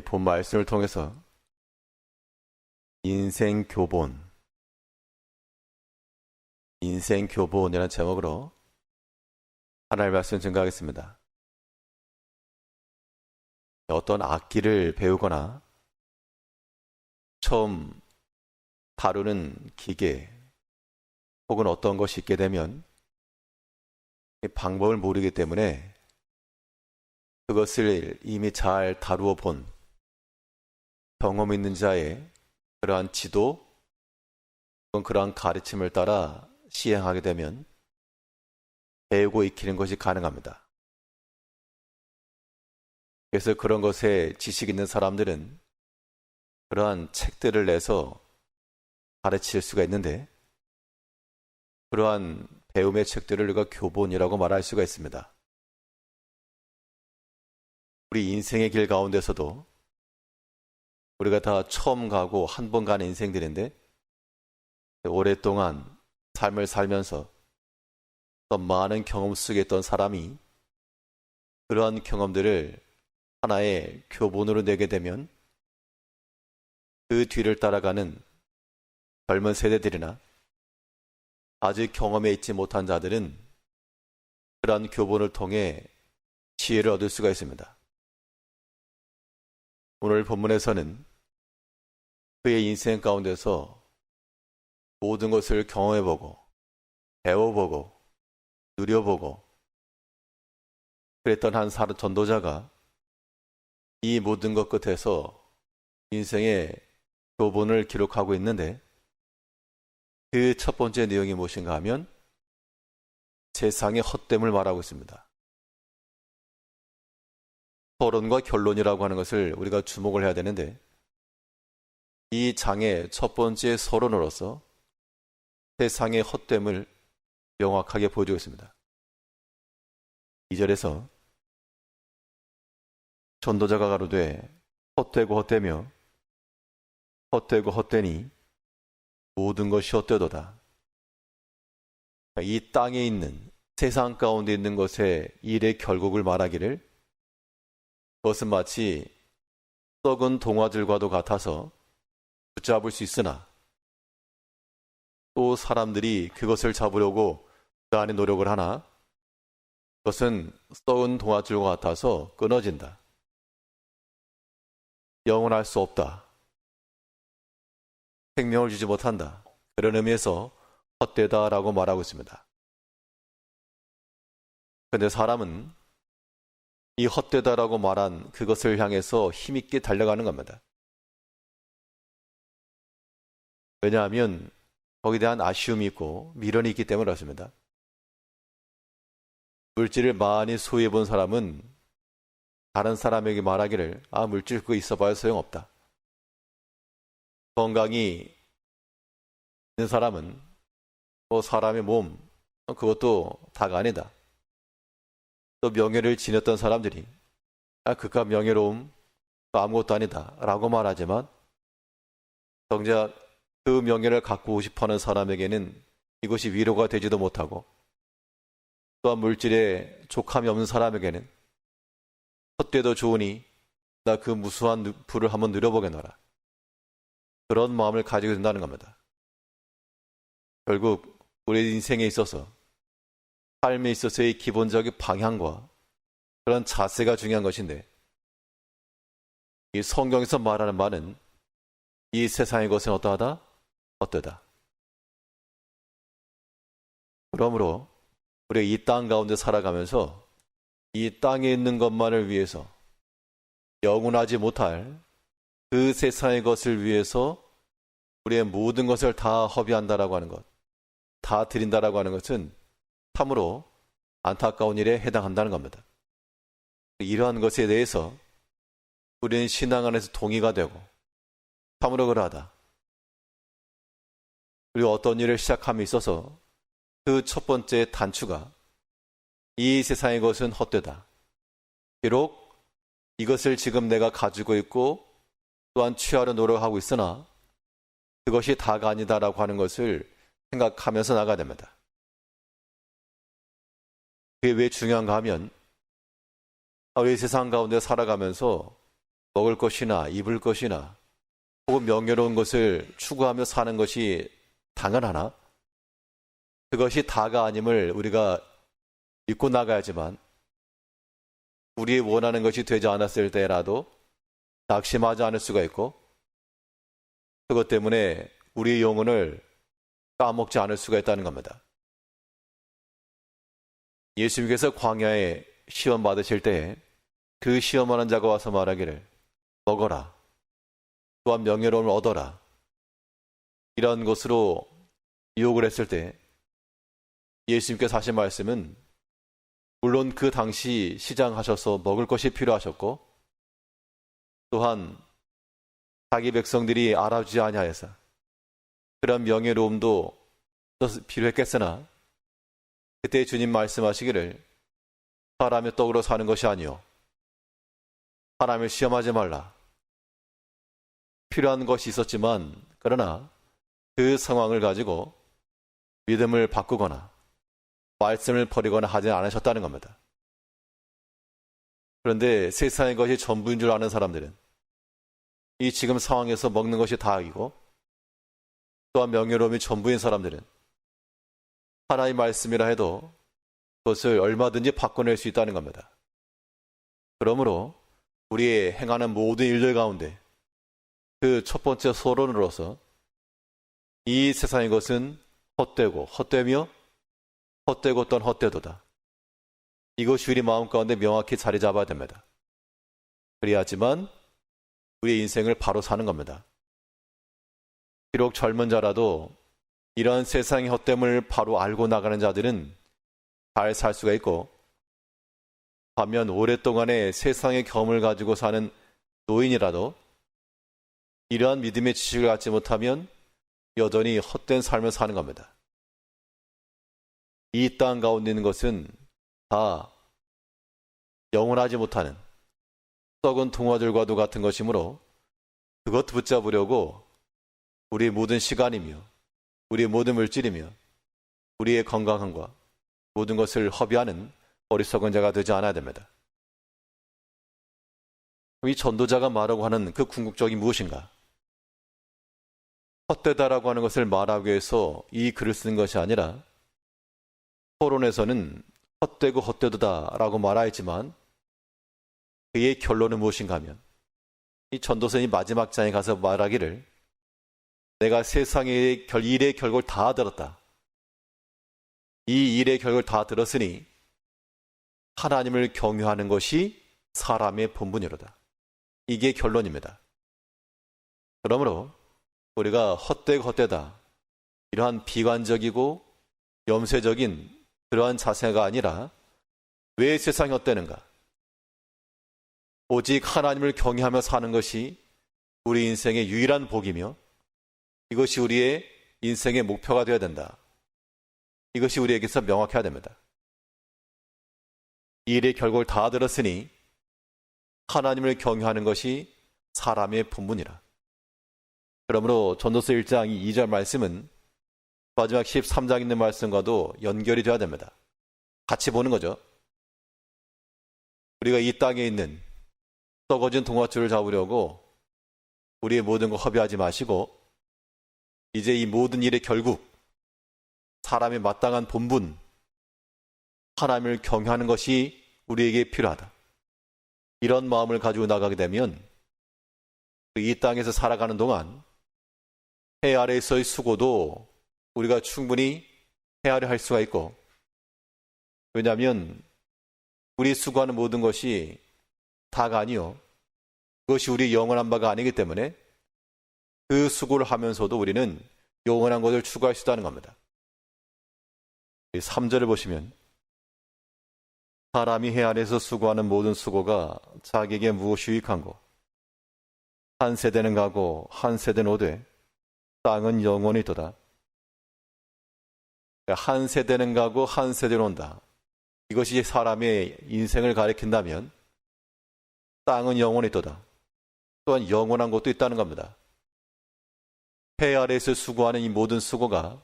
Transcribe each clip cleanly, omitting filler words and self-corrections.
본 말씀을 통해서 인생 교본이라는 제목으로 하나님의 말씀 증거하겠습니다. 어떤 악기를 배우거나 처음 다루는 기계 혹은 어떤 것이 있게 되면 방법을 모르기 때문에 그것을 이미 잘 다루어 본 경험 있는 자의 그러한 지도 혹은 그러한 가르침을 따라 시행하게 되면 배우고 익히는 것이 가능합니다. 그래서 그런 것에 지식 있는 사람들은 그러한 책들을 내서 가르칠 수가 있는데, 그러한 배움의 책들을 우리가 교본이라고 말할 수가 있습니다. 우리 인생의 길 가운데서도 우리가 다 처음 가고 한 번 가는 인생들인데, 오랫동안 삶을 살면서 또 많은 경험 속에 있던 사람이 그러한 경험들을 하나의 교본으로 내게 되면 그 뒤를 따라가는 젊은 세대들이나 아직 경험에 있지 못한 자들은 그러한 교본을 통해 지혜를 얻을 수가 있습니다. 오늘 본문에서는 그의 인생 가운데서 모든 것을 경험해보고 배워보고 누려보고 그랬던 한 전도자가 이 모든 것 끝에서 인생의 교본을 기록하고 있는데, 그 첫 번째 내용이 무엇인가 하면 세상의 헛됨을 말하고 있습니다. 서론과 결론이라고 하는 것을 우리가 주목을 해야 되는데, 이 장의 첫 번째 서론으로서 세상의 헛됨을 명확하게 보여주고 있습니다. 2절에서 전도자가 가로되 헛되고 헛되며 헛되고 헛되니 모든 것이 헛되도다. 이 땅에 있는, 세상 가운데 있는 것의 일의 결국을 말하기를, 그것은 마치 썩은 동화들과도 같아서 붙잡을 수 있으나 또 사람들이 그것을 잡으려고 그 안에 노력을 하나 그것은 썩은 동화줄과 같아서 끊어진다. 영원할 수 없다. 생명을 주지 못한다. 그런 의미에서 헛되다라고 말하고 있습니다. 그런데 사람은 이 헛되다라고 말한 그것을 향해서 힘있게 달려가는 겁니다. 왜냐하면 거기에 대한 아쉬움이 있고 미련이 있기 때문에 그렇습니다. 물질을 많이 소유해 본 사람은 다른 사람에게 말하기를, 물질 그거 있어봐야 소용없다. 건강이 있는 사람은 사람의 몸 그것도 다가 아니다. 또 명예를 지녔던 사람들이 그깟 명예로움 아무것도 아니다 라고 말하지만, 정작 그 명예를 갖고 싶어하는 사람에게는 이것이 위로가 되지도 못하고, 또한 물질에 족함이 없는 사람에게는 헛되도 좋으니 나 그 무수한 부를 한번 누려보겠노라, 그런 마음을 가지고 된다는 겁니다. 결국 우리 인생에 있어서, 삶에 있어서의 기본적인 방향과 그런 자세가 중요한 것인데, 이 성경에서 말하는 말은 이 세상의 것은 어떠하다? 헛되다. 그러므로 우리가 이 땅 가운데 살아가면서 이 땅에 있는 것만을 위해서, 영원하지 못할 그 세상의 것을 위해서 우리의 모든 것을 다 허비한다라고 하는 것, 다 드린다라고 하는 것은 참으로 안타까운 일에 해당한다는 겁니다. 이러한 것에 대해서 우리는 신앙 안에서 동의가 되고 참으로 그러하다. 그리고 어떤 일을 시작함에 있어서 그 첫 번째 단추가 이 세상의 것은 헛되다. 비록 이것을 지금 내가 가지고 있고 또한 취하려 노력하고 있으나 그것이 다가 아니다라고 하는 것을 생각하면서 나가야 됩니다. 그게 왜 중요한가 하면, 우리 세상 가운데 살아가면서 먹을 것이나 입을 것이나 혹은 명예로운 것을 추구하며 사는 것이 당연하나? 그것이 다가 아님을 우리가 믿고 나가야지만 우리의 원하는 것이 되지 않았을 때라도 낙심하지 않을 수가 있고 그것 때문에 우리의 영혼을 까먹지 않을 수가 있다는 겁니다. 예수님께서 광야에 시험 받으실 때에 그 시험하는 자가 와서 말하기를 먹어라. 또한 명예로움을 얻어라. 이런 것으로 유혹을 했을 때 예수님께서 하신 말씀은 물론 그 당시 시장하셔서 먹을 것이 필요하셨고 또한 자기 백성들이 알아주지 아니하여서 그런 명예로움도 필요했겠으나 그때 주님 말씀하시기를 사람의 떡으로 사는 것이 아니요 사람을 시험하지 말라. 필요한 것이 있었지만 그러나 그 상황을 가지고 믿음을 바꾸거나 말씀을 버리거나 하지 않으셨다는 겁니다. 그런데 세상의 것이 전부인 줄 아는 사람들은 이 지금 상황에서 먹는 것이 다이고 또한 명예로움이 전부인 사람들은 하나의 말씀이라 해도 그것을 얼마든지 바꿔낼 수 있다는 겁니다. 그러므로 우리의 행하는 모든 일들 가운데 그 첫 번째 소론으로서 이 세상의 것은 헛되고 헛되며 헛되고 또한 헛되도다. 이것이 우리 마음 가운데 명확히 자리 잡아야 됩니다. 그래야지만 우리의 인생을 바로 사는 겁니다. 비록 젊은 자라도 이러한 세상의 헛됨을 바로 알고 나가는 자들은 잘 살 수가 있고 반면 오랫동안의 세상의 경험을 가지고 사는 노인이라도 이러한 믿음의 지식을 갖지 못하면 여전히 헛된 삶을 사는 겁니다. 이 땅 가운데 있는 것은 다 영원하지 못하는 썩은 동화들과도 같은 것이므로 그것 붙잡으려고 우리의 모든 시간이며 우리의 모든 물질이며 우리의 건강함과 모든 것을 허비하는 어리석은 자가 되지 않아야 됩니다. 이 전도자가 말하고 하는 그 궁극적이 무엇인가? 헛되다라고 하는 것을 말하기 위해서 이 글을 쓴 것이 아니라 토론에서는 헛되고 헛되도다라고 말하였지만 그의 결론은 무엇인가 하면 이 전도서의 마지막 장에 가서 말하기를 내가 세상의 일의 결과를 다 들었다. 이 일의 결과를 다 들었으니 하나님을 경유하는 것이 사람의 본분이로다. 이게 결론입니다. 그러므로 우리가 헛되고 헛되다 이러한 비관적이고 염세적인 그러한 자세가 아니라 왜 세상이 헛되는가? 오직 하나님을 경외하며 사는 것이 우리 인생의 유일한 복이며 이것이 우리의 인생의 목표가 되어야 된다. 이것이 우리에게서 명확해야 됩니다. 이 일의 결과를 다 들었으니 하나님을 경외하는 것이 사람의 본분이라. 그러므로 전도서 1장 2절 말씀은 마지막 13장 있는 말씀과도 연결이 되어야 됩니다. 같이 보는 거죠. 우리가 이 땅에 있는 썩어진 동화줄을 잡으려고 우리의 모든 거 허비하지 마시고 이제 이 모든 일의 결국 사람의 마땅한 본분 하나님을 경외하는 것이 우리에게 필요하다. 이런 마음을 가지고 나가게 되면 이 땅에서 살아가는 동안 해 아래에서의 수고도 우리가 충분히 헤아려 할 수가 있고 왜냐하면 우리 수고하는 모든 것이 다가 아니요 그것이 우리 영원한 바가 아니기 때문에 그 수고를 하면서도 우리는 영원한 것을 추구할 수 있다는 겁니다. 3절을 보시면 사람이 해 아래에서 수고하는 모든 수고가 자기에게 무엇이 유익한고 한 세대는 가고 한 세대는 오되 땅은 영원히 있도다. 한 세대는 가고 한 세대는 온다. 이것이 사람의 인생을 가리킨다면 땅은 영원히 있도다. 또한 영원한 것도 있다는 겁니다. 해 아래에서 수고하는 이 모든 수고가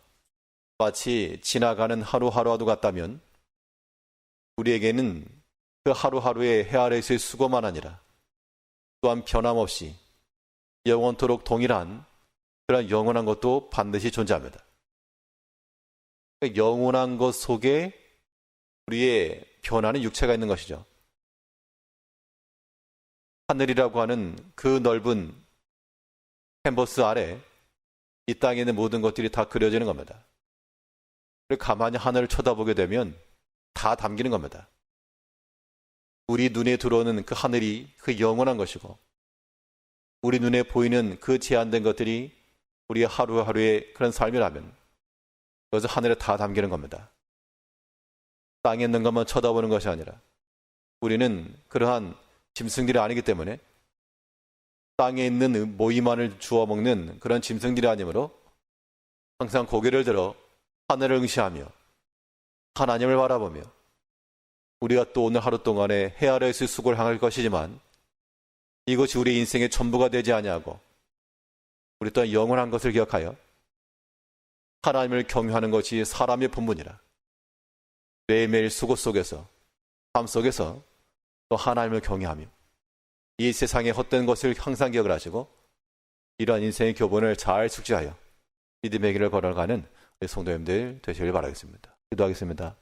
마치 지나가는 하루하루와도 같다면 우리에게는 그 하루하루의 해 아래에서의 수고만 아니라 또한 변함없이 영원토록 동일한 그런 영원한 것도 반드시 존재합니다. 영원한 것 속에 우리의 변하는 육체가 있는 것이죠. 하늘이라고 하는 그 넓은 캔버스 아래 이 땅에 있는 모든 것들이 다 그려지는 겁니다. 그리고 가만히 하늘을 쳐다보게 되면 다 담기는 겁니다. 우리 눈에 들어오는 그 하늘이 그 영원한 것이고, 우리 눈에 보이는 그 제한된 것들이 우리 하루하루의 그런 삶이라면 그것을 하늘에 다 담기는 겁니다. 땅에 있는 것만 쳐다보는 것이 아니라 우리는 그러한 짐승들이 아니기 때문에 땅에 있는 모이만을 주워 먹는 그런 짐승들이 아니므로 항상 고개를 들어 하늘을 응시하며 하나님을 바라보며 우리가 또 오늘 하루 동안에 해 아래에서 수고를 향할 것이지만 이것이 우리 인생의 전부가 되지 아니하고 우리 또한 영원한 것을 기억하여 하나님을 경외하는 것이 사람의 본분이라 매일매일 수고 속에서 삶 속에서 또 하나님을 경외하며 이 세상의 헛된 것을 항상 기억을 하시고 이러한 인생의 교본을 잘 숙지하여 믿음의 길을 걸어가는 우리 성도님들 되시길 바라겠습니다. 기도하겠습니다.